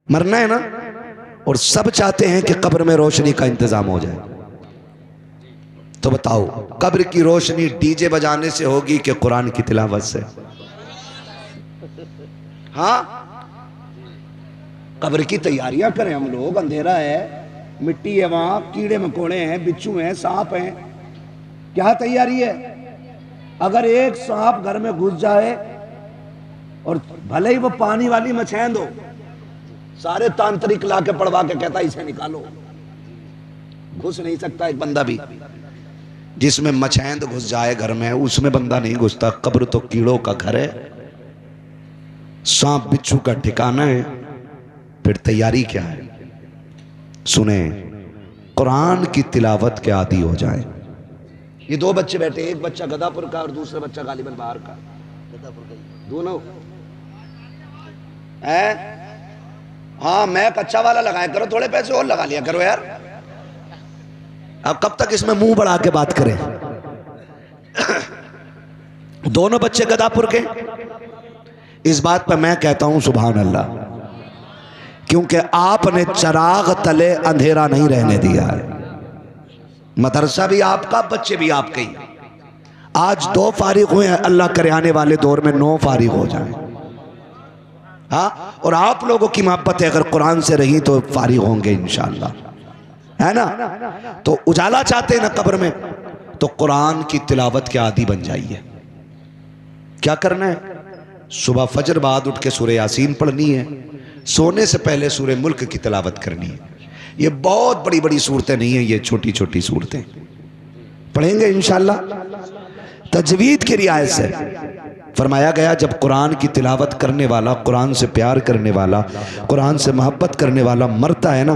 मरना है ना, और सब चाहते हैं कि कब्र में रोशनी का इंतजाम हो जाए। तो बताओ, कब्र की रोशनी डीजे बजाने से होगी कि कुरान की तिलावत से? हाँ, कब्र की तैयारियां करें हम लोग। अंधेरा है, मिट्टी है, वहां कीड़े मकोड़े हैं, बिच्छू हैं, सांप हैं। क्या तैयारी है? अगर एक सांप घर में घुस जाए और भले ही वो पानी वाली मछैंद हो, सारे तांत्रिक ला के पड़वा के कहता इसे निकालो। घुस नहीं सकता एक बंदा भी। जिसमें मछैंद घुस जाए घर में, उसमें बंदा नहीं घुसता। कब्र तो कीड़ों का घर है, सांप बिच्छू का ठिकाना है। फिर तैयारी क्या है? सुने, कुरान की तिलावत के आदी हो जाए। ये दो बच्चे बैठे, एक बच्चा गदापुर का और दूसरा बच्चा गालिबन बाहर का। दोनों है। हाँ, मैं कच्चा वाला लगाया करो, थोड़े पैसे और लगा लिया करो यार। अब कब तक इसमें मुंह बढ़ा के बात करें? दोनों बच्चे गदापुर के। इस बात पर मैं कहता हूं सुभान अल्लाह, क्योंकि आपने चराग तले अंधेरा नहीं रहने दिया है। मदरसा भी आपका, बच्चे भी आपके ही। आज 2 फारिग हुए हैं, अल्लाह करे आने वाले दौर में 9 फारिग हो जाएं। हाँ, और आप लोगों की मोहब्बत है, अगर कुरान से रही तो फारिग होंगे इंशाअल्लाह, है ना? तो उजाला चाहते हैं ना कब्र में, तो कुरान की तिलावत के आदी बन जाइए। क्या करना है? सुबह फजर बाद उठ के सूरह यासीन पढ़नी है, सोने से पहले सूरह मुल्क की तिलावत करनी है। ये बहुत बड़ी बड़ी सूरतें नहीं है, ये छोटी छोटी सूरतें पढ़ेंगे इंशाअल्लाह तजवीद की रियायत से। फरमाया गया, जब कुरान की तिलावत करने वाला, कुरान से प्यार करने वाला, कुरान से मोहब्बत करने वाला मरता है ना,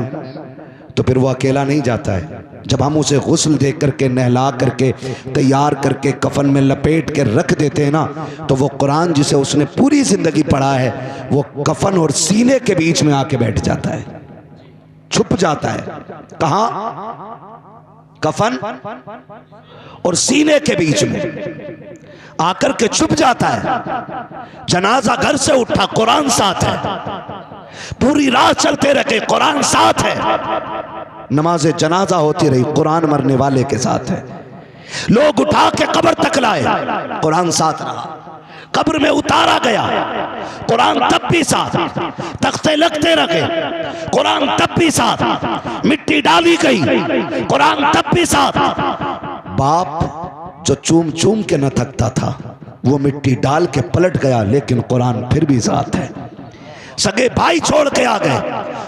तो फिर वो अकेला नहीं जाता है। जब हम उसे गुस्ल दे करके, नहला करके, तैयार करके, कफन में लपेट के रख देते हैं ना, तो वो कुरान जिसे उसने पूरी जिंदगी पढ़ा है, वो कफन और सीने के बीच में आके बैठ जाता है, छुप जाता है। कहां? कफन और सीने के बीच में आकर के छुप जाता है। जनाजा घर से उठा, कुरान साथ है। पूरी रात चलते रहे, कुरान साथ है। नमाज जनाजा होती रही, कुरान मरने वाले के साथ है। लोग उठा के कब्र तक लाए, कुरान साथ रहा। कब्र में उतारा गया, कुरान तब भी साथ। तख्ते लगते रखे, कुरान तब भी साथ। मिट्टी डाली गई, कुरान तब भी साथ। बाप जो चूम चूम के न थकता था, वो मिट्टी डाल के पलट गया, लेकिन कुरान फिर भी साथ है। सगे भाई छोड़ के आ गए,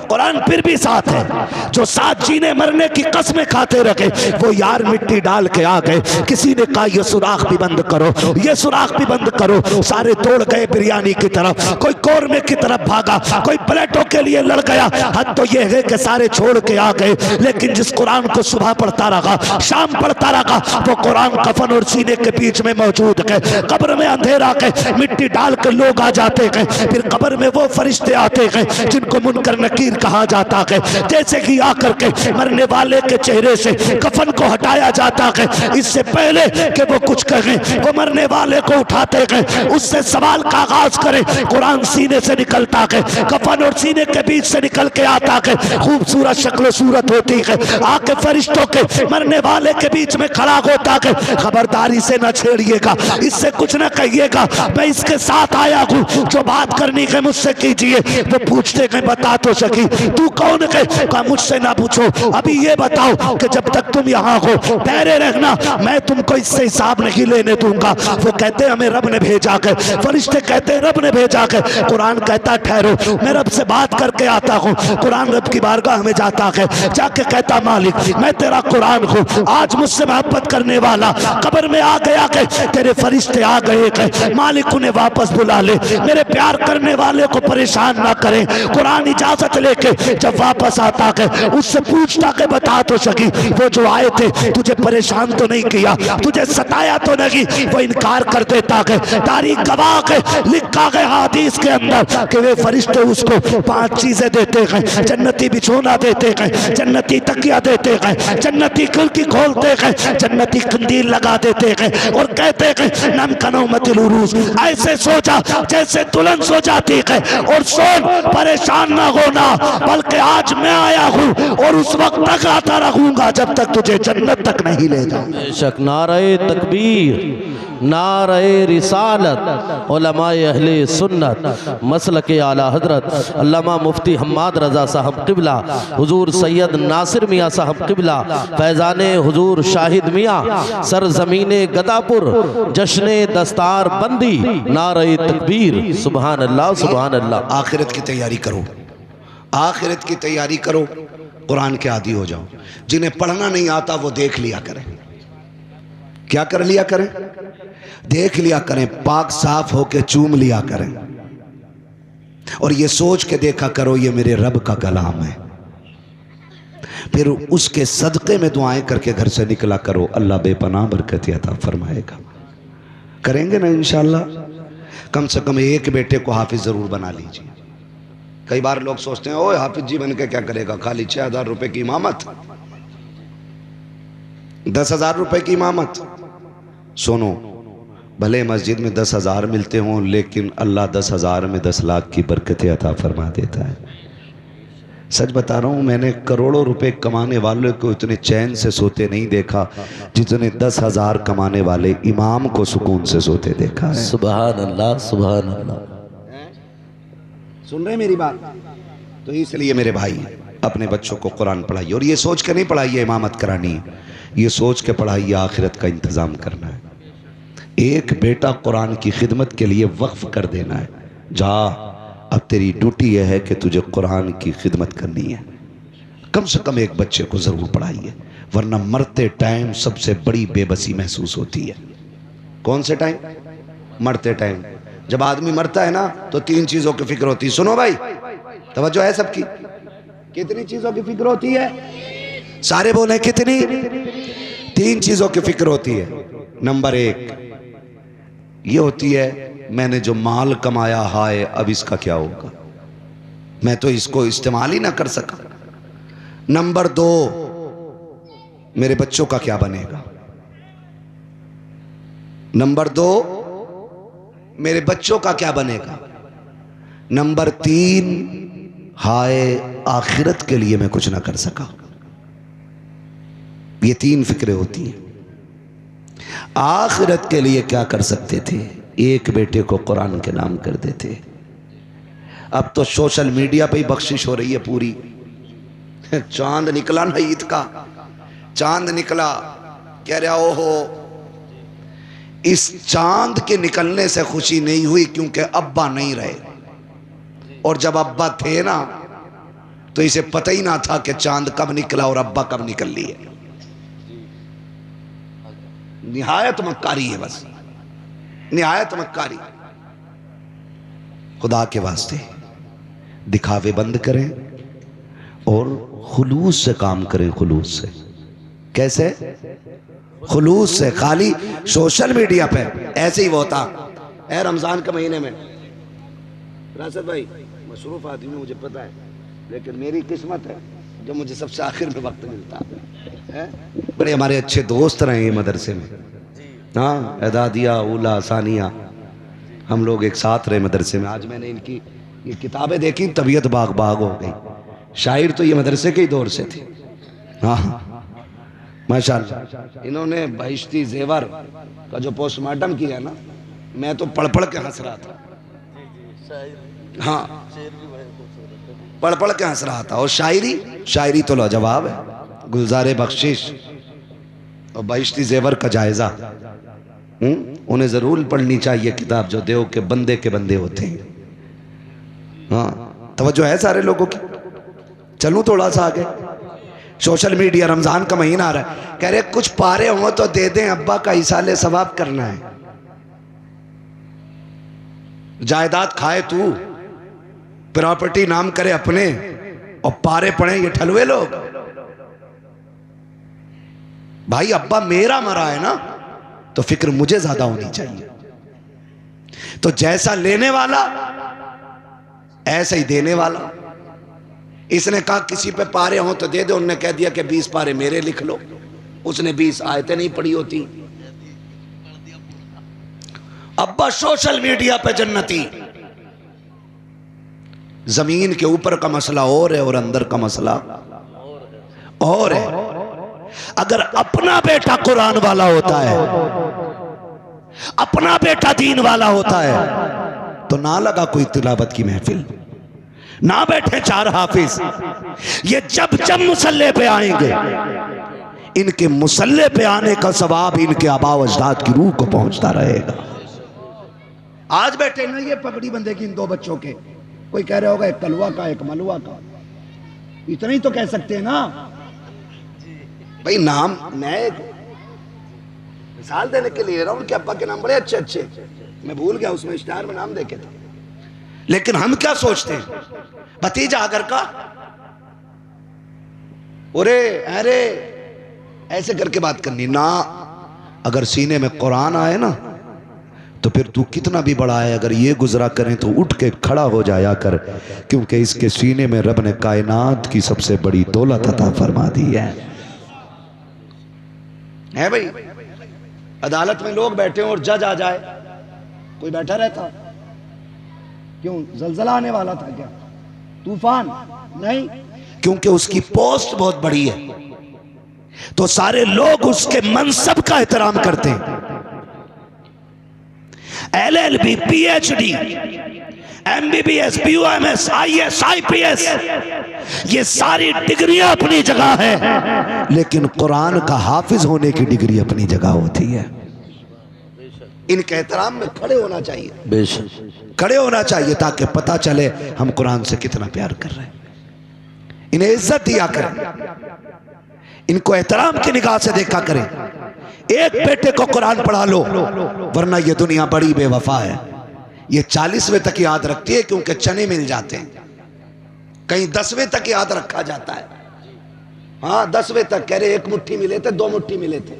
कुरान फिर भी साथ है। जो साथ जीने मरने की कस्में खाते रखे, वो यार मिट्टी डाल के आ गए। किसी ने कहा ये सुराख भी बंद करो, ये सुराख भी बंद करो। सारे दौड़ गए बिरयानी की तरफ, कोई कौरमे की तरफ भागा, कोई प्लेटों के लिए लड़ गया। हद तो ये है कि सारे छोड़ के आ गए, लेकिन जिस कुरान को सुबह पढ़ता रहा, शाम पढ़ता रहा, वो कुरान कफन और सीने के बीच में मौजूद है। कब्र में अंधेरा के मिट्टी डाल के लोग आ जाते हैं, फिर कब्र में वो फरिश्ते आते हैं जिनको मुनकर नकीर कहा जाता है। जैसे कि आकर के मरने वाले के चेहरे से कफन को हटाया जाता है, इससे पहले कि वो कुछ कहें, वो मरने वाले को उठाते हैं, उससे सवाल का आगाज करें। कुरान सीने से निकलता है, कफन और सीने के बीच से निकल के आता है। खूबसूरत शक्ल सूरत होती है, आके फरिश्तों के मरने वाले के बीच में खड़ा होता है। खबरदारी से न छेड़िएगा, इससे कुछ न कहिएगा, मैं इसके साथ आया हूँ, जो बात करनी है मुझसे कीजिए। वो पूछते हैं बता तो सकी तू कौन है? कहा मुझसे ना पूछो, अभी ये बताओ कि जब तक तुम यहाँ हो ठहरे रहना, मैं तुमको इससे हिसाब नहीं लेने दूंगा। वो कहते हमें रब ने भेजा कर, फरिश्ते कहते रब ने भेजा कर। कुरान कहता ठहरो, मैं रब से बात करके आता हूँ। कुरान रब की बारगाह में जाता है, जाके कहता मालिक मैं तेरा कुरान हूँ, आज मुझसे मोहब्बत करने वाला कब्र में आ गया के तेरे फरिश्ते आ गए के, मालिक उन्हें वापस बुला ले, मेरे प्यार करने वाले को परेशान ना करें। कुरान इजाजत लेके जब वापस आता है, उससे पूछता के बता तो सकी वो जो आए थे तुझे परेशान तो नहीं किया, तुझे सताया तो नहीं? वो इनकार कर देता है। तारीख गवाह के लिखा गया हदीस के अंदर कि वे फरिश्ते उसको 5 चीजें देते हैं। जन्नती बिछोना देते हैं, जन्नती तकिया देते हैं, जन्नती खिड़की खोलते हैं, जन्नती कंदील लगा देते हैं और कहते हैं नम कनौमतिल उरूस, ऐसे सो जा जैसे दुल्हन सो जाती है और और सुन, परेशान ना होना, बल्कि आज मैं आया हूँ और उस वक्त तक आता रहूंगा जब तक तुझे जन्नत तक नहीं ले जाऊं। बेशक नारे तकबीर, नारे रिसालत, उलमाए अहले सुन्नत, मसलक आला हजरत अल्लामा मुफ्ती हम्माद रज़ा साहब क़िबला, हुजूर सैयद नासिर मियाँ साहब क़िबला, फैज़ाने हुजूर शाहिद मियाँ, सरज़मीने गदापुर, जश्ने दस्तार बंदी, नारे तकबीर, सुबहान अल्लाह सुबहान अल्लाह। आखिरत की तैयारी करो, आखिरत की तैयारी करो, कुरान के आदी हो जाओ। जिन्हें पढ़ना नहीं आता वो देख लिया करें। क्या कर लिया करें? देख लिया करें, पाक साफ होके चूम लिया करें और ये सोच के देखा करो ये मेरे रब का कलाम है। फिर उसके सदक़े में दुआएं करके घर से निकला करो, अल्लाह बेपनाह बरकत अता फरमाएगा। करेंगे ना इंशाअल्लाह? कम से कम एक बेटे को हाफिज ज़रूर बना लीजिए। कई बार लोग सोचते हैं ओए हाफिज जी बन के क्या करेगा, खाली 6,000 रुपए की इमामत, 10,000 रुपए की इमामत। सुनो, भले मस्जिद में 10,000 मिलते हों, लेकिन अल्लाह 10,000 में 10 लाख की बरकतें अता फरमा देता है। सच बता रहा हूँ, मैंने करोड़ों रुपए कमाने वालों को इतने चैन से सोते नहीं देखा जितने 10,000 कमाने वाले इमाम को सुकून से सोते देखा है। सुभान अल्लाह सुभान अल्लाह। सुन रहे मेरी बात? तो इसलिए मेरे भाई अपने बच्चों को कुरान पढ़ाइए, और ये सोच के नहीं पढ़ाइए इमामत करानी है, ये सोच के पढ़ाइए आखिरत का इंतज़ाम करना है। एक बेटा कुरान की खिदमत के लिए वक्फ कर देना है। जा, अब तेरी ड्यूटी यह है कि तुझे कुरान की खिदमत करनी है। कम से कम एक बच्चे को ज़रूर पढ़ाइए, वरना मरते टाइम सबसे बड़ी बेबसी महसूस होती है। कौन से टाइम? मरते टाइम। जब आदमी मरता है ना तो 3 चीज़ों की फिक्र होती है। सुनो भाई, तवज्जो है सबकी? कितनी चीज़ों की फिक्र होती है? सारे बोले कितनी? 3 चीज़ों की फिक्र होती है। नंबर 1 ये होती है, मैंने जो माल कमाया, हाय अब इसका क्या होगा, मैं तो इसको इस्तेमाल ही ना कर सका। नंबर 2, मेरे बच्चों का क्या बनेगा। नंबर 2, मेरे बच्चों का क्या बनेगा। नंबर 3, हाय आखिरत के लिए मैं कुछ ना कर सका। ये 3 फिक्रें होती हैं। आखिरत के लिए क्या कर सकते थे? एक बेटे को कुरान के नाम कर देते। अब तो सोशल मीडिया पे ही बख्शिश हो रही है पूरी। चांद निकला ना ईद का, चांद निकला, कह रहा ओहो, इस चांद के निकलने से खुशी नहीं हुई क्योंकि अब्बा नहीं रहे, और जब अब्बा थे ना तो इसे पता ही ना था कि चांद कब निकला और अब्बा कब निकल लिए। निहायत मक्कारी है, बस निहायत मक्कारी। खुदा के वास्ते दिखावे बंद करें और खुलूस से काम करें। खुलूस से कैसे? खुलूस से। खाली सोशल मीडिया पे ऐसे ही वो होता है। रमजान के महीने में राशिद भाई मसरूफ आदमी हूं, मुझे पता है, लेकिन मेरी किस्मत है जो मुझे सबसे आखिर में वक्त मिलता है। बड़े हमारे अच्छे दोस्त रहे हैं मदरसे में, हाँ, एदादिया, उला, सानिया, हम लोग एक साथ रहे मदरसे में। आज मैंने इनकी ये किताबें देखी, तबीयत बाग बाग हो गई। शायर तो ये मदरसे के ही दौर से थे। हाँ माशाअल्लाह। इन्होंने बहिश्ती जेवर का जो पोस्टमार्टम किया ना, मैं तो पढ़ पढ़ के हंस रहा था। हाँ, पढ़ पढ़ के हंस रहा था। और शायरी तो लाजवाब है। गुलजारे बख्शिश और बहिश्ती जेवर का जायजा, उन्हें जरूर पढ़नी चाहिए किताब, जो देव के बंदे होते हैं। हाँ, तवज्जो है सारे लोगों की। चलूं थोड़ा सा आगे। सोशल मीडिया, रमजान का महीना आ रहा है, कह रहे कुछ पारे हो तो दे दें, अब्बा का इसाले सवाब करना है। जायदाद खाए तू, प्रॉपर्टी नाम करे अपने, और पारे पड़े ये ठलुए लोग। भाई अब्बा मेरा मरा है ना, तो फिक्र मुझे ज्यादा होनी चाहिए। तो जैसा लेने वाला ऐसा ही देने वाला। इसने कहा किसी पे पारे हो तो दे दो, उन्होंने कह दिया कि 20 पारे मेरे लिख लो। उसने 20 आयतें नहीं पढ़ी होती। अब्बा सोशल मीडिया पे जन्नती, जमीन के ऊपर का मसला और है और अंदर का मसला और है। अगर अपना बेटा कुरान वाला होता है, अपना बेटा दीन वाला होता है, तो ना लगा कोई तिलावत की महफिल, ना बैठे 4 हाफिज। ये जब जब मुसल्ले पे आएंगे, इनके मुसल्ले पे आने का सवाब इनके आबा व अजदाद की रूह को पहुंचता रहेगा। आज बैठे ना ये पगड़ी बंदे की इन 2 बच्चों के, कोई कह रहा होगा एक कलवा का एक मलवा का, इतना ही तो कह सकते हैं ना भाई। नाम मैं एक मिसाल देने के लिए रहा हूं, उनके अब्बा के नाम बड़े अच्छे अच्छे, मैं भूल गया उसमें स्टार में नाम देखे था। लेकिन हम क्या सोचते हैं, भतीजा अगर का अरे अरे ऐसे करके बात करनी ना। अगर सीने में कुरान आए ना तो फिर तू कितना भी बड़ा है, अगर ये गुजरा करें तो उठ के खड़ा हो जाया कर, क्योंकि इसके सीने में रब ने कायनात की सबसे बड़ी दौलत अता फरमा दी है भाई। अदालत में लोग बैठे हों और जज आ जाए, कोई बैठा रहता? क्यों, जलजला आने वाला था क्या, तूफान? नहीं, क्योंकि उसकी पोस्ट बहुत बड़ी है, तो सारे लोग उसके मनसब का एहतराम करते हैं। LLB, PhD, MBBS, BUMS, IS, IPS, ये सारी डिग्रियां अपनी जगह है, लेकिन कुरान का हाफिज होने की डिग्री अपनी जगह होती है। इनके एहतराम में खड़े होना चाहिए, बेशक खड़े होना चाहिए, ताकि पता चले हम कुरान से कितना प्यार कर रहे हैं। इन्हें इज्जत दिया करें, इनको एहतराम की निगाह से देखा करें। एक बेटे को कुरान पढ़ा लो, वरना ये दुनिया बड़ी बेवफा है। ये 40वें तक याद रखती है, क्योंकि चने मिल जाते हैं, कहीं 10वें तक याद रखा जाता है। हाँ, 10वें तक कह रहे 1 मुट्ठी मिले थे, 2 मुट्ठी मिले थे।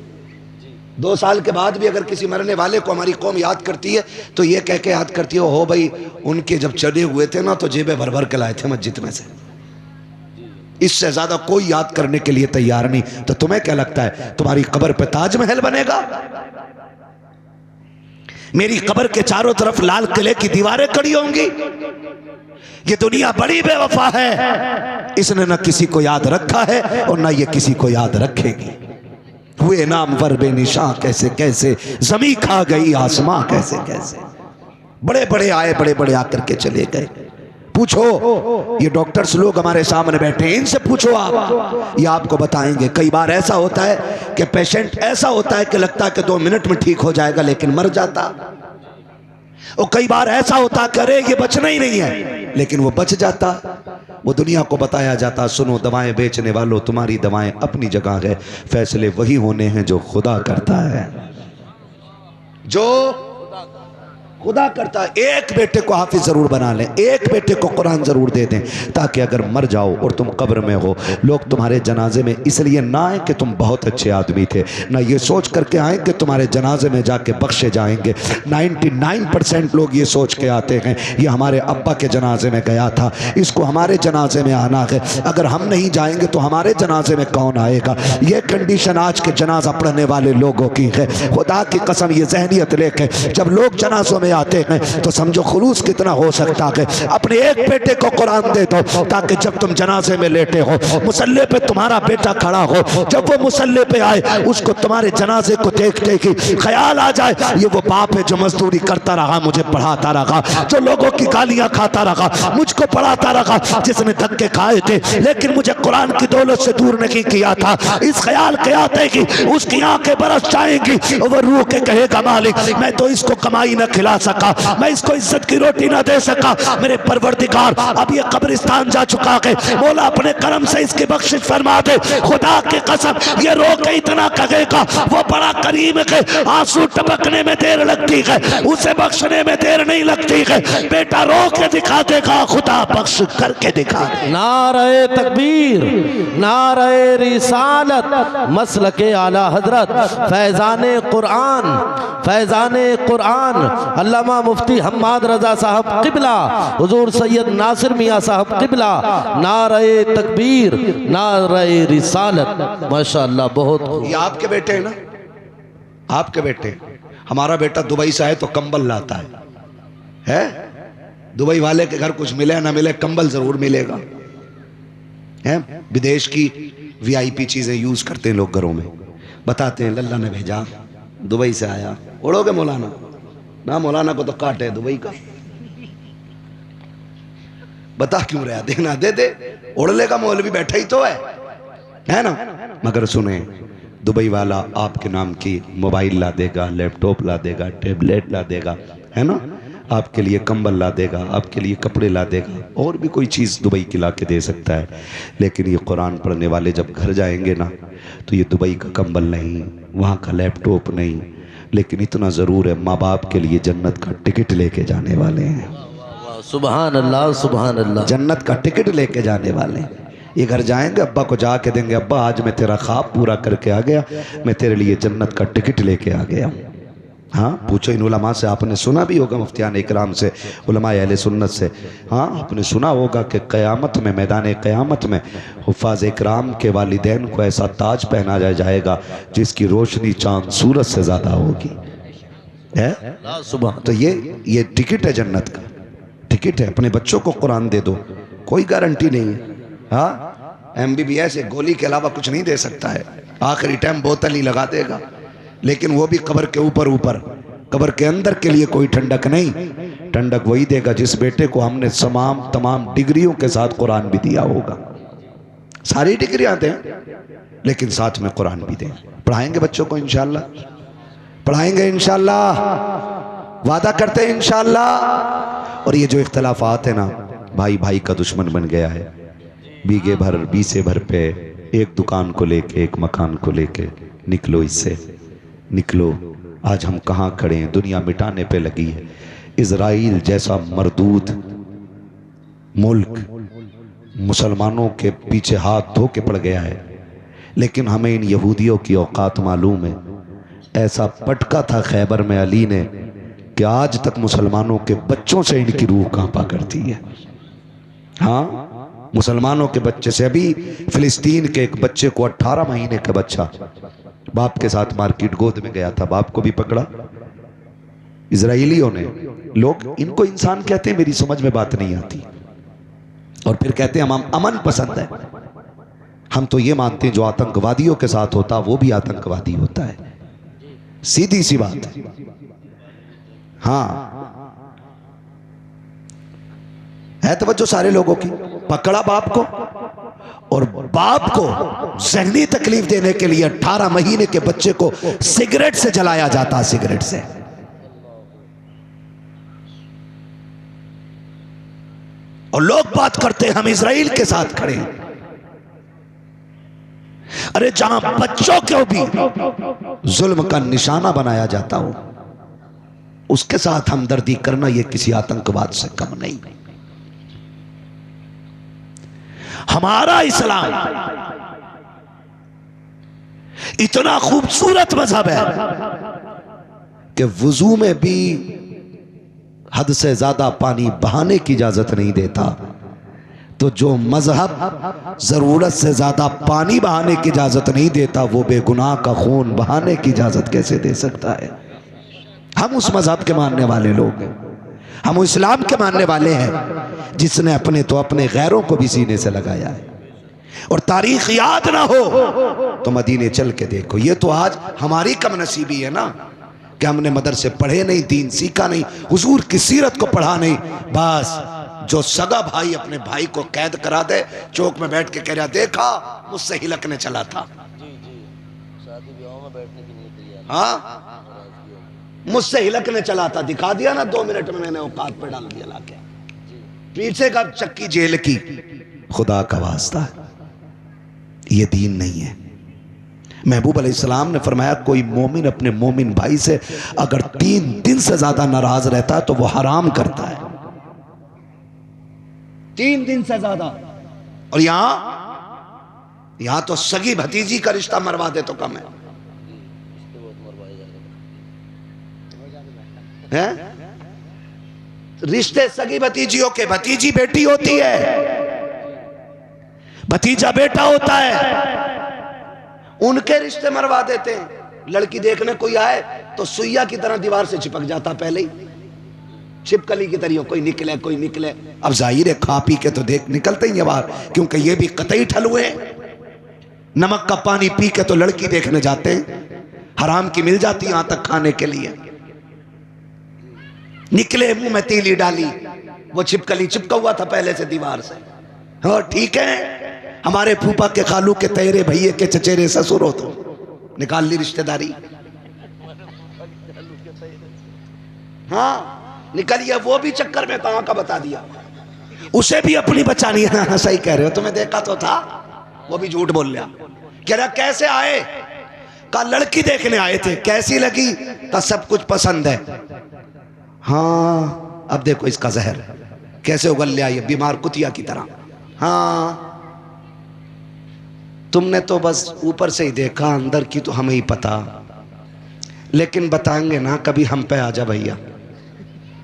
2 साल के बाद भी अगर किसी मरने वाले को हमारी कौम याद करती है तो ये कह के याद करती है, हो भाई उनके जब चढ़े हुए थे ना तो जेबें भर भर के लाए थे मस्जिद में से। इससे ज्यादा कोई याद करने के लिए तैयार नहीं। तो तुम्हें क्या लगता है तुम्हारी कब्र पे ताजमहल बनेगा? मेरी कब्र के चारों तरफ लाल किले की दीवारें खड़ी होंगी? ये दुनिया बड़ी बेवफा है, इसने न किसी को याद रखा है और न ये किसी को याद रखेगी। हुए नाम वर बेनिशां कैसे कैसे, जमी खा गई आसमां कैसे कैसे। बड़े बड़े आए, बड़े बड़े आकर के चले गए। पूछो, ये डॉक्टर्स लोग हमारे सामने बैठे हैं, इनसे पूछो आप, ये आपको बताएंगे। कई बार ऐसा होता है कि पेशेंट ऐसा होता है कि लगता है कि 2 मिनट में ठीक हो जाएगा, लेकिन मर जाता। और कई बार ऐसा होता कि अरे ये बचना ही नहीं है, लेकिन वो बच जाता। वो दुनिया को बताया जाता, सुनो दवाएं बेचने वालों, तुम्हारी दवाएं अपनी जगह है, फैसले वही होने हैं जो खुदा करता है, जो खुदा करता है। एक बेटे को हाफिज जरूर बना लें, एक बेटे को कुरान जरूर दे दें, ताकि अगर मर जाओ और तुम कब्र में हो, लोग तुम्हारे जनाजे में इसलिए ना आए कि तुम बहुत अच्छे आदमी थे, ना ये सोच करके आए कि तुम्हारे जनाजे में जाके बख्शे जाएंगे। 99% लोग ये सोच के आते हैं ये हमारे अब्बा के जनाजे में गया था, इसको हमारे जनाजे में आना है, अगर हम नहीं जाएंगे तो हमारे जनाजे में कौन आएगा। ये कंडीशन आज के जनाजा पढ़ने वाले लोगों की है। खुदा की कसम ये जहनियत लेके जब लोग जनाजों में आते हैं तो समझो खुलूस कितना हो सकता है। अपने एक बेटे को कुरान दे दो, ताकि जब तुम जनाजे में लेटे हो, मुसल्ले पे तुम्हारा बेटा खड़ा हो, जब वो मुसल्ले पे आए उसको तुम्हारे जनाजे को देखते ही ख्याल आ जाए ये वो बाप है जो मजदूरी करता रहा, मुझे पढ़ाता रहा, जो लोगों की गालियां खाता रहा, मुझको पढ़ाता रहा, जिसने धक्के खाए थे लेकिन मुझे कुरान की दौलत से दूर नहीं किया था। इस ख्याल के आते कि उसकी आंखें बरस जाएंगी और वो रूह के कहेगा मालिक मैं तो इसको कमाई न खिला सका, मैं इसको इज्जत की रोटी ना दे सका, मेरे परवरदिगार अब ये कब्रिस्तान जा चुका है, मौला अपने करम से इसकी बख्शिश फरमा दे। खुदा की कसम ये रो के इतना कहेगा, वो बड़ा करीम है, आंसू टपकने में देर लगती है, उसे बख्शने में देर नहीं लगती है। बेटा रो के दिखा देगा, खुदा बख्श करके दिखा दे। नारे तकबीर, नारे रिसालत, मसलके आला हजरत, फैजाने कुरान, फैजाने कुरान, अल्लामा मुफ्ती हम्माद रजा साहब किबला, हुजूर सैयद नासिर मियाँ साहब किबला, नारे तकबीर, नारे रिसालत। माशाअल्लाह बहुत। ये आपके बेटे हैं ना, आपके बेटे। हमारा बेटा दुबई से आए तो कंबल लाता है? दुबई वाले के घर कुछ मिले ना मिले, कंबल जरूर मिलेगा। है विदेश की वीआईपी चीजें यूज करते हैं लोग घरों में, बताते हैं लल्ला ने भेजा, दुबई से आया। उड़ोगे मौलाना? ना, मौलाना को तो काट है दुबई का। बता क्यों रहा, देना दे दे, उड़ लेगा, मौलवी बैठा ही तो है ना। मगर सुने, दुबई वाला आपके नाम की मोबाइल ला देगा, लैपटॉप ला देगा, टेबलेट ला देगा, है ना, आपके लिए कंबल ला देगा, आपके लिए कपड़े ला देगा, और भी कोई चीज़ दुबई की ला के दे सकता है। लेकिन ये कुरान पढ़ने वाले जब घर जाएंगे ना, तो ये दुबई का कंबल नहीं, वहाँ का लैपटॉप नहीं, लेकिन इतना ज़रूर है, माँ बाप के लिए जन्नत का टिकट लेके जाने वाले हैं। सुभान अल्लाह, सुभान अल्लाह। जन्नत का टिकट लेके जाने वाले हैं। ये घर जाएंगे, अब्बा को जाके देंगे, अब्बा आज मैं तेरा ख्वाब पूरा करके आ गया, मैं तेरे लिए जन्नत का टिकट लेके आ गया हूँ। हाँ, पूछो इन उलमा से, आपने सुना भी होगा, मुफ्तियान इकराम से, उलमा अहले सुन्नत से। हाँ, आपने सुना होगा कि क़यामत में, मैदान क़यामत में हुफ़ाज़ इकराम के वालिदैन को ऐसा ताज पहनाया जाएगा जिसकी रोशनी चाँद सूरज से ज़्यादा होगी। है सुबह। तो ये टिकट है, जन्नत का टिकट है। अपने बच्चों को कुरान दे दो, कोई गारंटी नहीं है। हाँ, MBBS एक गोली के अलावा कुछ नहीं दे सकता है, आखिरी टाइम बोतल ही लगा देगा, लेकिन वो भी कब्र के ऊपर ऊपर, कब्र के अंदर के लिए कोई ठंडक नहीं। ठंडक वही देगा जिस बेटे को हमने तमाम डिग्रियों के साथ कुरान भी दिया होगा। सारी डिग्रियां दें, लेकिन साथ में कुरान भी दें। पढ़ाएंगे बच्चों को इंशाल्लाह, पढ़ाएंगे इंशाल्लाह, वादा करते हैं इंशाल्लाह। और ये जो इख्तलाफात है ना, भाई भाई का दुश्मन बन गया है। बीघे भर, बीसे भर पे एक दुकान को लेके, एक मकान को लेके, निकलो इससे, निकलो। आज हम कहाँ खड़े हैं, दुनिया मिटाने पे लगी है। इज़राइल जैसा मरदूद मुल्क मुसलमानों के पीछे हाथ धो के पड़ गया है, लेकिन हमें इन यहूदियों की औकात मालूम है। ऐसा पटका था खैबर में अली ने कि आज तक मुसलमानों के बच्चों से इनकी रूह कांपा करती है। हाँ, मुसलमानों के बच्चे से। अभी फिलिस्तीन के एक बच्चे को 18 महीने का बच्चा बाप के साथ मार्केट गोद में गया था, बाप को भी पकड़ा इजराइलियों ने। लोग इनको इंसान कहते हैं, मेरी समझ में बात नहीं आती। और फिर कहते हैं हम अमन पसंद है। हम तो ये मानते हैं जो आतंकवादियों के साथ होता वो भी आतंकवादी होता है, सीधी सी बात है। हाँ, है तवज्जो सारे लोगों की। पकड़ा बाप को, और बाप को ज़हनी तकलीफ देने के लिए 18 महीने के बच्चे को सिगरेट से जलाया जाता, सिगरेट से। और लोग बात करते हैं हम इजराइल के साथ खड़े हैं। अरे जहां बच्चों को भी जुल्म का निशाना बनाया जाता हो, उसके साथ हमदर्दी करना यह किसी आतंकवाद से कम नहीं। हमारा इस्लाम इतना खूबसूरत मजहब है कि वुजू में भी हद से ज्यादा पानी बहाने की इजाजत नहीं देता। तो जो मजहब जरूरत से ज्यादा पानी बहाने की इजाजत नहीं देता, वो बेगुनाह का खून बहाने की इजाजत कैसे दे सकता है? हम उस मजहब के मानने वाले लोग हैं, हम इस्लाम के मानने वाले हैं जिसने अपने तो अपने गैरों को भी सीने से लगाया है। और तारीख याद ना हो तो मदीने चल के देखो। ये तो आज हमारी कमनसीबी है ना कि हमने मदरसे पढ़े नहीं, दीन सीखा नहीं, हुजूर की सीरत को पढ़ा नहीं। बस जो सगा भाई अपने भाई को कैद करा दे, चौक में बैठ के कह रहा देखा मुझसे हिलकने चला था, हाँ मुझसे हिलकने चला था, दिखा दिया ना 2 मिनट में मैंने औकात पे डाल दिया लाके, पीछे का चक्की जेल की। खुदा का वास्ता है, ये दीन नहीं है। महबूब अलैहिस्सलाम ने फरमाया कोई मोमिन अपने मोमिन भाई से अगर 3 दिन से ज्यादा नाराज रहता है तो वो हराम करता है, 3 दिन से ज्यादा। और यहां तो सगी भतीजी का रिश्ता मरवा दे तो कम है। रिश्ते सगी भतीजियों के, भतीजी बेटी होती है, भतीजा बेटा होता है, उनके रिश्ते मरवा देते हैं। लड़की देखने कोई आए तो सुइया की तरह दीवार से चिपक जाता पहले ही। छिपकली की तरह कोई निकले कोई निकले। अब जाहिर है खा पी के तो देख निकलते ही है बाहर, क्योंकि ये भी कतई ठलुए हैं। नमक का पानी पी के तो लड़की देखने जाते हैं, हराम की मिल जाती यहां तक खाने के लिए। निकले मुंह में तीली डाली, वो छिपकली चिपका हुआ था पहले से दीवार से। हाँ ठीक है, हमारे फूफा के खालू के तेरे भैये के चचेरे ससुर हो तो निकाल ली रिश्तेदारी। हाँ निकलिए, वो भी चक्कर में कहां का बता दिया, उसे भी अपनी बचानी है। हाँ सही कह रहे हो, तुम्हें देखा तो था, वो भी झूठ बोल लिया। कह रहा कैसे आए, कहा लड़की देखने आए थे, कैसी लगी, कहा सब कुछ पसंद है। हाँ अब देखो इसका जहर कैसे उगल लिया ये बीमार कुतिया की तरह। हाँ तुमने तो बस ऊपर से ही देखा, अंदर की तो हमें ही पता, लेकिन बताएंगे ना कभी हम पे आजा भैया।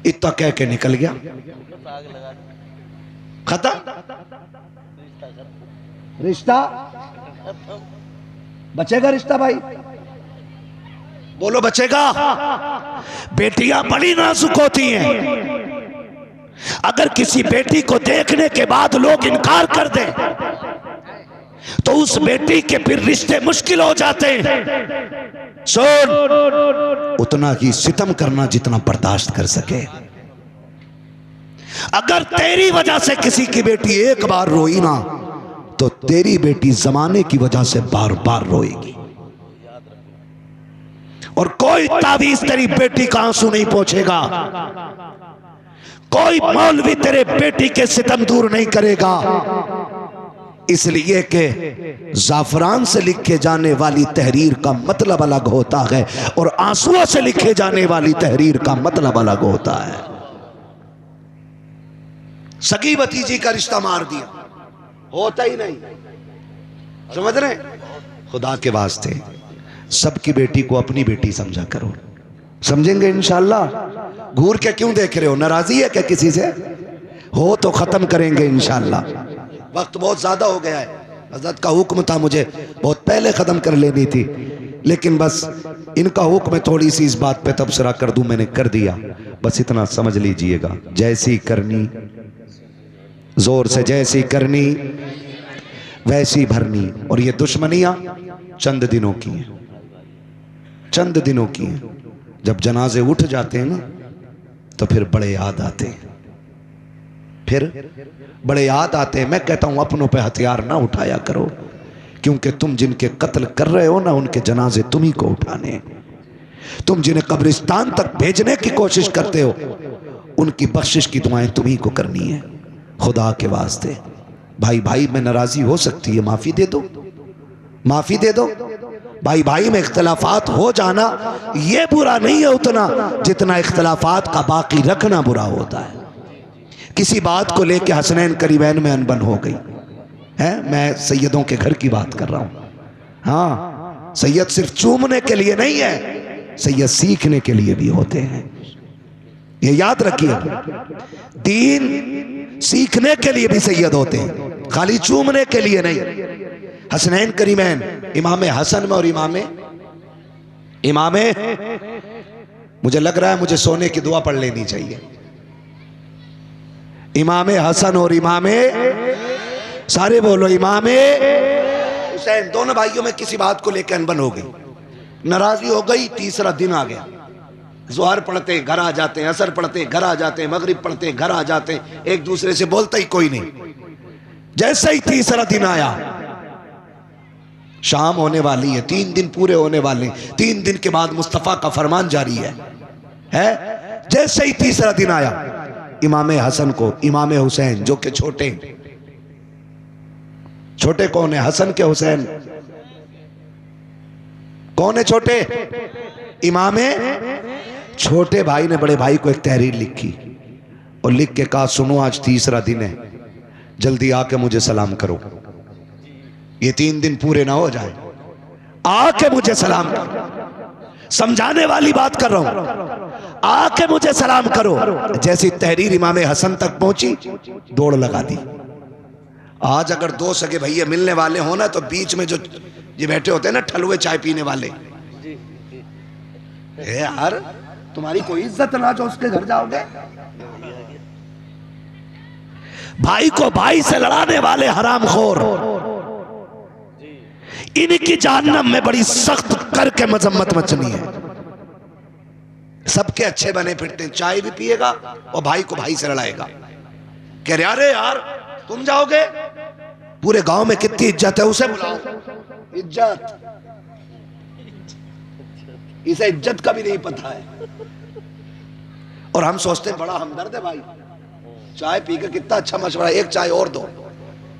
इतना कह के निकल गया, खत्म रिश्ता। बचेगा रिश्ता भाई, बोलो बचेगा। बेटियां बड़ी नाजुक होती हैं, अगर किसी बेटी को देखने के बाद लोग इनकार कर दें तो उस बेटी के फिर रिश्ते मुश्किल हो जाते हैं। सुन, उतना ही सितम करना जितना बर्दाश्त कर सके। अगर तेरी वजह से किसी की बेटी एक बार रोई ना, तो तेरी बेटी जमाने की वजह से बार बार रोएगी। और कोई तावीज तेरी बेटी का आंसू नहीं पहुंचेगा, कोई मौलवी तेरे बेटी के सितम दूर नहीं करेगा। इसलिए कि जाफरान से लिखे जाने वाली तहरीर का मतलब अलग होता है और आंसुओं से लिखे जाने वाली तहरीर का मतलब अलग होता है। सगी भतीजी का रिश्ता मार दिया, होता ही नहीं, समझ रहे? खुदा के वास्ते सबकी बेटी को अपनी बेटी समझा करो। समझेंगे इंशाअल्लाह। घूर के क्यों देख रहे हो, नाराजी है क्या किसी से? हो तो खत्म करेंगे इंशाअल्लाह। वक्त बहुत ज्यादा हो गया है, हजरत का हुक्म था मुझे बहुत पहले खत्म कर लेनी थी, लेकिन बस इनका हुक्म है थोड़ी सी इस बात पे तबसरा कर दूं, मैंने कर दिया। बस इतना समझ लीजिएगा, जैसी करनी जोर से, जैसी करनी वैसी भरनी। और ये दुश्मनियां चंद दिनों की हैं, चंद दिनों की हैं। जब जनाजे उठ जाते हैं ना तो फिर बड़े याद आते हैं, फिर बड़े याद आते हैं। मैं कहता हूं अपनों पे हथियार ना उठाया करो, क्योंकि तुम जिनके कत्ल कर रहे हो ना, उनके जनाजे तुम्ही को उठाने। तुम जिन्हें कब्रिस्तान तक भेजने की कोशिश करते हो, उनकी बख्शिश की दुआएं तुम्ही को करनी है। खुदा के वास्ते भाई भाई में नाराजी हो सकती है, माफी दे दो, माफी दे दो। भाई भाई में इख्तलाफात हो जाना ये बुरा नहीं है उतना जितना इख्तलाफात का बाकी रखना बुरा होता है। किसी बात को लेकर हसनैन करीबैन में अनबन हो गई है, मैं सैयदों के घर की बात कर रहा हूं। हाँ, सैयद सिर्फ चूमने के लिए नहीं है, सैयद सीखने के लिए भी होते हैं, ये याद रखिए। दीन सीखने के लिए भी सैयद होते हैं, खाली चूमने के लिए नहीं। हसनैन करीमैन, इमाम हसन में और इमाम मुझे लग रहा है मुझे सोने की दुआ पढ़ लेनी चाहिए। इमाम हसन और सारे बोलो इमाम हुसैन, दोनों भाइयों में किसी बात को लेकर अनबन हो गई, नाराजगी हो गई। तीसरा दिन आ गया, ज़ोहर पढ़ते घर आ जाते हैं, असर पढ़ते घर आ जाते हैं, मगरिब पढ़ते घर आ जाते हैं, एक दूसरे से बोलता ही कोई नहीं। जैसे ही तीसरा दिन आया, शाम होने वाली है, 3 दिन पूरे होने वाले, 3 दिन के बाद मुस्तफ़ा का फरमान जारी है। जैसे ही तीसरा दिन आया, इमाम हसन को इमाम हुसैन जो कि छोटे कौन है? हसन के हुसैन कौन है? छोटे इमाम छोटे भाई ने बड़े भाई को एक तहरीर लिखी और लिख के कहा, सुनो आज तीसरा दिन है, जल्दी आके मुझे सलाम करो, ये 3 दिन पूरे ना हो जाए, आके मुझे सलाम करो। समझाने वाली बात कर रहा हूं, आके मुझे सलाम करो। जैसी तहरीर इमाम हसन तक पहुंची, दौड़ लगा दी। आज अगर 2 सगे भैया मिलने वाले हो ना, तो बीच में जो ये बैठे होते हैं ना ठलुए चाय पीने वाले, यार तुम्हारी कोई इज्जत ना जो उसके घर जाओगे, भाई को भाई से लड़ाने वाले हरामखोर, इनकी जहन्नम में बड़ी सख्त करके मजम्मत मचनी है। सबके अच्छे बने फिरते हैं, चाय भी पिएगा और भाई को भाई से लड़ाएगा। कह रहे अरे यार तुम जाओगे, पूरे गांव में कितनी इज्जत है, उसे बुलाओ। इज्जत, इसे इज्जत का भी नहीं पता है। और हम सोचते हैं बड़ा हमदर्द है भाई, चाय पी के कितना अच्छा मशवरा, एक चाय और दो,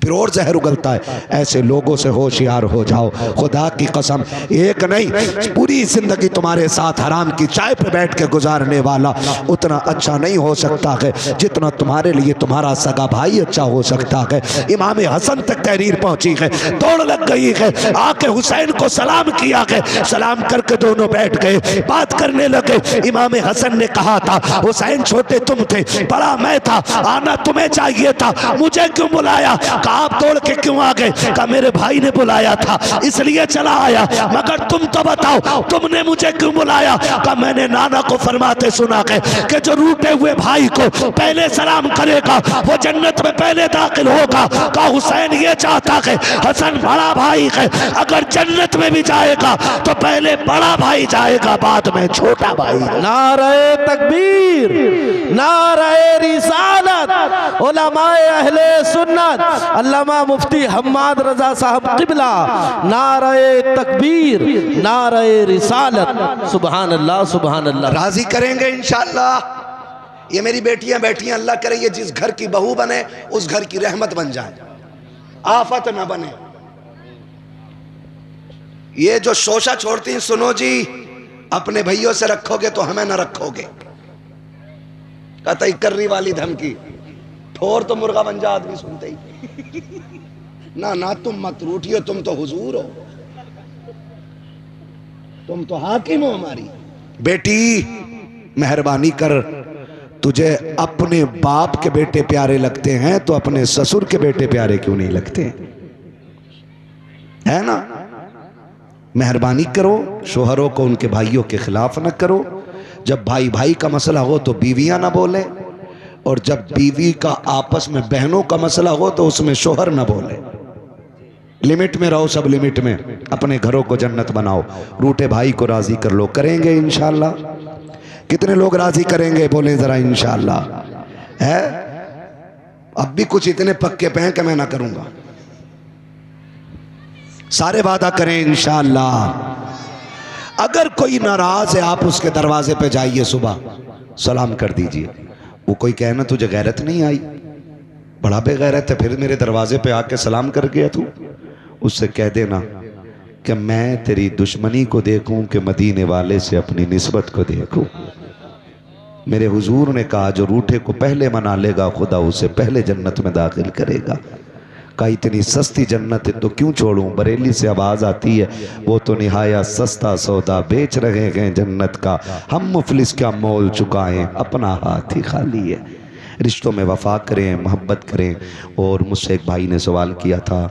फिर और जहर उगलता है। ऐसे लोगों से होशियार हो जाओ, खुदा की कसम एक नहीं पूरी जिंदगी तुम्हारे साथ हराम की चाय पे बैठ के गुजारने वाला उतना अच्छा नहीं हो सकता है जितना तुम्हारे लिए तुम्हारा सगा भाई अच्छा हो सकता है। इमाम हसन तक तहरीर पहुंची है, दौड़ लग गई है, आके हुसैन को सलाम किया है, सलाम करके दोनों बैठ गए, बात करने लगे। इमाम हसन ने कहा था हुसैन छोटे तुम थे, बड़ा मैं था, आना तुम्हें चाहिए था, मुझे क्यों बुलाया? आप दौड़ के क्यों आ गए? कहा मेरे भाई ने बुलाया था इसलिए चला आया, मगर तुम तो बताओ तुमने मुझे क्यों बुलाया? कहा मैंने नाना को फरमाते सुना है कि जो रूठे हुए भाई को पहले सलाम करेगा वो जन्नत में पहले दाखिल होगा। कहा हुसैन ये चाहता है, हसन बड़ा भाई है, अगर जन्नत में भी जाएगा तो पहले बड़ा भाई जाएगा, बाद में छोटा भाई। नारे तकबीर, नारे रिसालत, उलमाए अहले सुन्नत अल्लामा मुफ्ती हम्माद रजा साहब क़िबला, नारे तकबीर, नारे रिसालत। सुभान अल्लाह, सुभान अल्लाह। राजी करेंगे इंशाअल्लाह। ये मेरी बेटियां बैठी हैं, अल्लाह करे ये जिस घर की बहू बने उस घर की रहमत बन जाए, आफत न बने। ये जो शोशा छोड़ती हैं, सुनो जी अपने भैयों से रखोगे तो हमें न रखोगे। कतई कर्री वाली धमकी, ठोर तो मुर्गा बन जा आदमी सुनते ही। ना ना तुम मत रूठियो, तुम तो हुजूर हो, तुम तो हाकिम हो हमारी। बेटी मेहरबानी कर, तुझे अपने बाप के बेटे प्यारे लगते हैं तो अपने ससुर के बेटे प्यारे क्यों नहीं लगते? है ना? मेहरबानी करो, शोहरों को उनके भाइयों के खिलाफ न करो। जब भाई भाई का मसला हो तो बीवियां ना बोले, और जब बीवी का आपस में बहनों का मसला हो तो उसमें शोहर न बोले। लिमिट में रहो, सब लिमिट में, अपने घरों को जन्नत बनाओ। रूठे भाई को राजी कर लो, करेंगे इंशाअल्लाह। कितने लोग राजी करेंगे बोले जरा इंशाअल्लाह? है अब भी कुछ इतने पक्के पे हैं कि मैं ना करूंगा, सारे वादा करें इंशाअल्लाह। अगर कोई नाराज है आप उसके दरवाजे पे जाइए, सुबह सलाम कर दीजिए। वो कोई कहे ना तुझे गैरत नहीं आई, बड़ा बेगैरत है, फिर मेरे दरवाजे पे आके सलाम कर गया तू, उससे कह देना कि मैं तेरी दुश्मनी को देखूं कि मदीने वाले से अपनी निस्बत को देखूं। मेरे हुजूर ने कहा जो रूठे को पहले मना लेगा खुदा उसे पहले जन्नत में दाखिल करेगा। का इतनी सस्ती जन्नत है तो क्यों छोड़ूं? बरेली से आवाज़ आती है वो तो निहाया सस्ता सौदा बेच रहे हैं जन्नत का, हम मुफलिस क्या मोल चुकाएं, अपना हाथ ही खाली है। रिश्तों में वफा करें, मोहब्बत करें। और मुझसे एक भाई ने सवाल किया था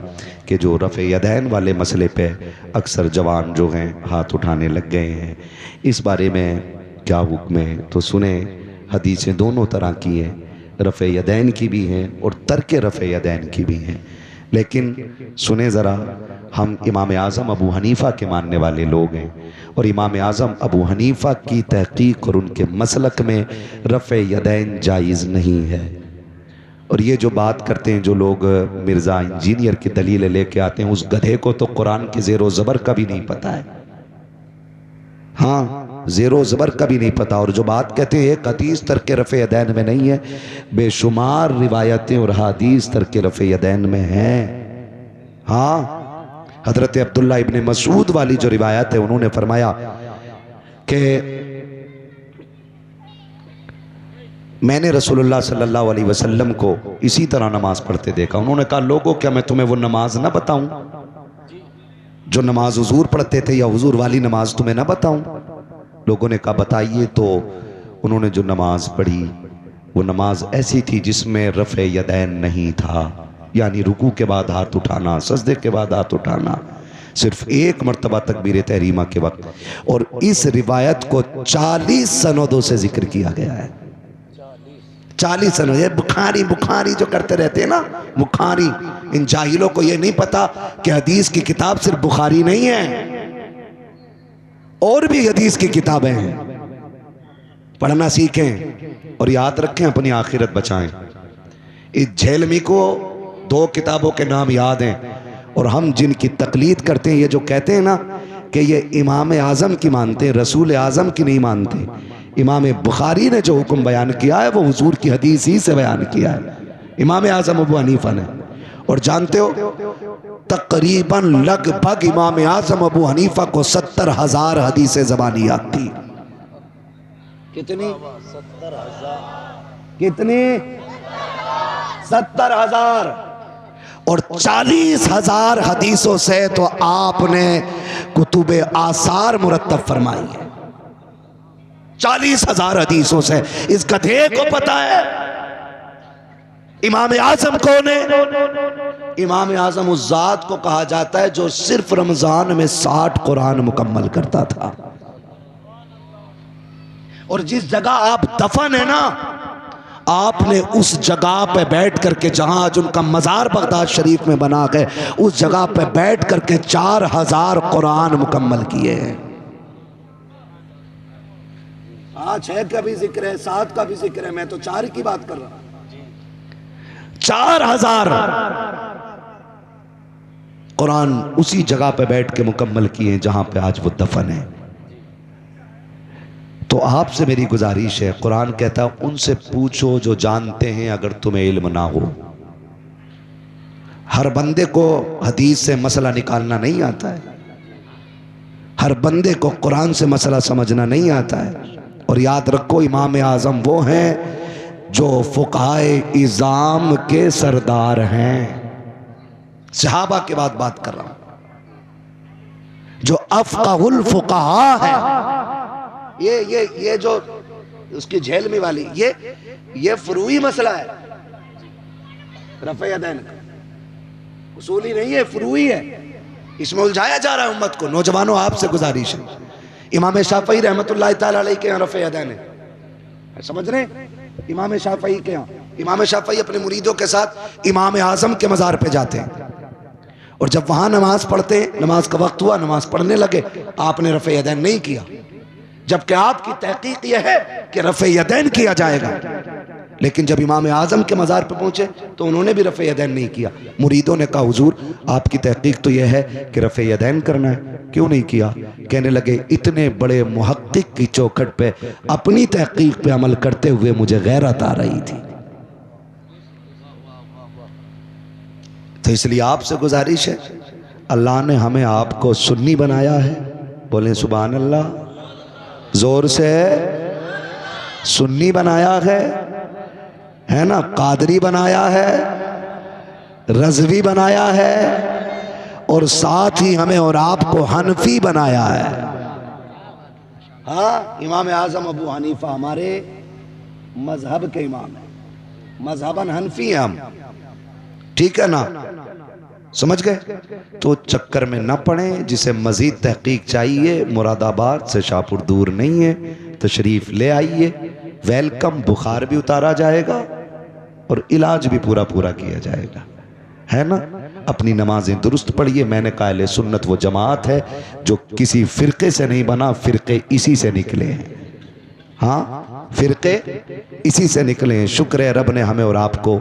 कि जो रफ़े यदैन वाले मसले पे अक्सर जवान जो हैं हाथ उठाने लग गए हैं, इस बारे में क्या हुक्म है? तो सुने, हदीसें दोनों तरह की हैं, रफ़े यदैन की भी हैं और तर्क रफ़े यदैन की भी हैं। लेकिन सुने ज़रा, हम इमाम आज़म अबू हनीफ़ा के मानने वाले लोग हैं और इमाम आज़म अबू हनीफ़ा की तहक़ीक़ और उनके मसलक में रफ़े यदैन जायज़ नहीं है। और ये जो बात करते हैं जो लोग मिर्ज़ा इंजीनियर की दलीलें लेके आते हैं, उस गधे को तो कुरान के ज़ेरो ज़बर का भी नहीं पता है। हाँ, ज़ेरो ज़बर का भी नहीं पता। और जो बात कहते हैं एक हदीस तर्क रफ़े यदैन में नहीं है, बेशुमार रिवायतें और हदीस तर्क रफ़े यदैन में हैं। हाँ, हज़रत अब्दुल्ला इब्न मसूद वाली जो रिवायत है, उन्होंने फरमाया कि मैंने रसूलुल्लाह सल्लल्लाहु अलैहि वसल्लम को इसी तरह नमाज पढ़ते देखा। उन्होंने कहा लोगों क्या मैं तुम्हें वो नमाज ना बताऊं जो नमाज हुजूर पढ़ते थे, या हुजूर वाली नमाज तुम्हें ना बताऊं? लोगों ने कहा बताइए। तो उन्होंने जो नमाज पढ़ी वो नमाज ऐसी थी जिसमें रफ़े यदैन नहीं था, यानी रुकू के बाद हाथ उठाना, सजदे के बाद हाथ उठाना, सिर्फ एक मरतबा तकबीर तहरीमा के वक्त। और इस रिवायत को 40 सनदों से जिक्र किया गया है। 40 सन ये बुखारी बुखारी जो करते रहते हैं ना, बुखारी। इन जाहिलों को ये नहीं पता कि हदीस की किताब सिर्फ बुखारी नहीं है, और भी हदीस की किताबें हैं। पढ़ना सीखें और याद रखें, अपनी आखिरत बचाएं। इस झेलमी को 2 किताबों के नाम याद हैं, और हम जिनकी तकलीद करते हैं, ये जो कहते हैं ना कि ये इमाम आज़म की मानते हैं, रसूल आज़म की नहीं मानते। इमाम बुखारी ने जो हुक्म बयान किया है वो हुजूर की हदीस ही से बयान किया है, इमाम आज़म अबू हनीफा ने। और जानते हो तकरीबन लगभग इमाम आज़म अबू हनीफा को 70,000 हदीसें ज़बानी याद थी। कितनी? 70,000। कितनी? 70,000। और 40,000 हदीसों से तो आपने कुतुबे आसार मुरत्तब फरमाई है। 40,000 हदीसों से। इस गधे को पता है इमाम आज़म कौन है? इमाम आज़म उस जात को कहा जाता है जो सिर्फ रमजान में 60 कुरान मुकम्मल करता था। और जिस जगह आप दफन है ना, आपने उस जगह पे बैठ करके, जहां आज उनका मज़ार बगदाद शरीफ में बना गए, उस जगह पे बैठ करके 4,000 कुरान मुकम्मल किए हैं। 6 का भी जिक्र है, 7 का भी जिक्र है, मैं तो 4 की बात कर रहा हूं। 4,000 कुरान उसी जगह पे बैठ के मुकम्मल किए हैं जहां पे आज वो दफन है। तो आपसे मेरी गुजारिश है, कुरान कहता है उनसे पूछो जो जानते हैं अगर तुम्हें इल्म ना हो। हर बंदे को हदीस से मसला निकालना नहीं आता है, हर बंदे को कुरान से मसला समझना नहीं आता है। और याद रखो इमाम आज़म वो हैं जो फुक़हाए इज़ाम के सरदार हैं। सहाबा के बाद बात कर रहा हूं, जो अफ़क़हुल फुक़हा है। ये जो उसकी झेलमी वाली ये फुरूई मसला है, रफ़े यदैन का उसूली नहीं है, फुरूई है। इसमें उलझाया जा रहा है उम्मत को। नौजवानों आपसे गुजारिश है, इमाम शाफ़ई रहमतुल्लाह तआला अलैह के यहाँ रफ़े यदैन है, समझ रहे हैं? इमाम शाफ़ई के यहाँ, इमाम शाफ़ई अपने मुरीदों के साथ इमाम आज़म के मज़ार पे जाते हैं, और जब वहाँ नमाज पढ़ते, नमाज का वक्त हुआ, नमाज पढ़ने लगे, आपने रफ़े यदैन नहीं किया, जबकि आपकी तहकीक यह है कि रफ़े यदैन किया जाएगा। लेकिन जब इमाम आज़म के मज़ार पर पहुँचे तो उन्होंने भी रफ़े यदैन नहीं किया। मुरीदों ने कहा हुजूर आपकी तहकीक तो यह है कि रफ़े यदैन करना है, क्यों नहीं किया? कहने लगे इतने बड़े मुहक्किक की चौखट पे अपनी तहकीक पे अमल करते हुए मुझे गैरत आ रही थी। तो इसलिए आपसे गुजारिश है, अल्लाह ने हमें आपको सुन्नी बनाया है, बोलें सुभान अल्लाह, जोर से। सुन्नी बनाया है ना, कादरी बनाया है, रज़वी बनाया है, और साथ ही हमें और आपको हनफी बनाया है। हाँ, इमाम आज़म अबू हनीफा हमारे मजहब के इमाम हैं, मजहबन हनफी हैं हम, ठीक है ना? समझ गए? तो चक्कर में न पड़े। जिसे मजीद तहकीक चाहिए मुरादाबाद से शाहपुर दूर नहीं है, तशरीफ ले आइए, वेलकम। बुखार भी उतारा जाएगा और इलाज भी पूरा पूरा किया जाएगा, है ना? अपनी नमाजें दुरुस्त पढ़िए। मैंने कहा अहले सुन्नत वो जमात है जो किसी फ़िरक़े से नहीं बना, फ़िरक़े इसी से निकले हैं। हाँ, फ़िरक़े इसी से निकले हैं। शुक्र है रब ने हमें और आपको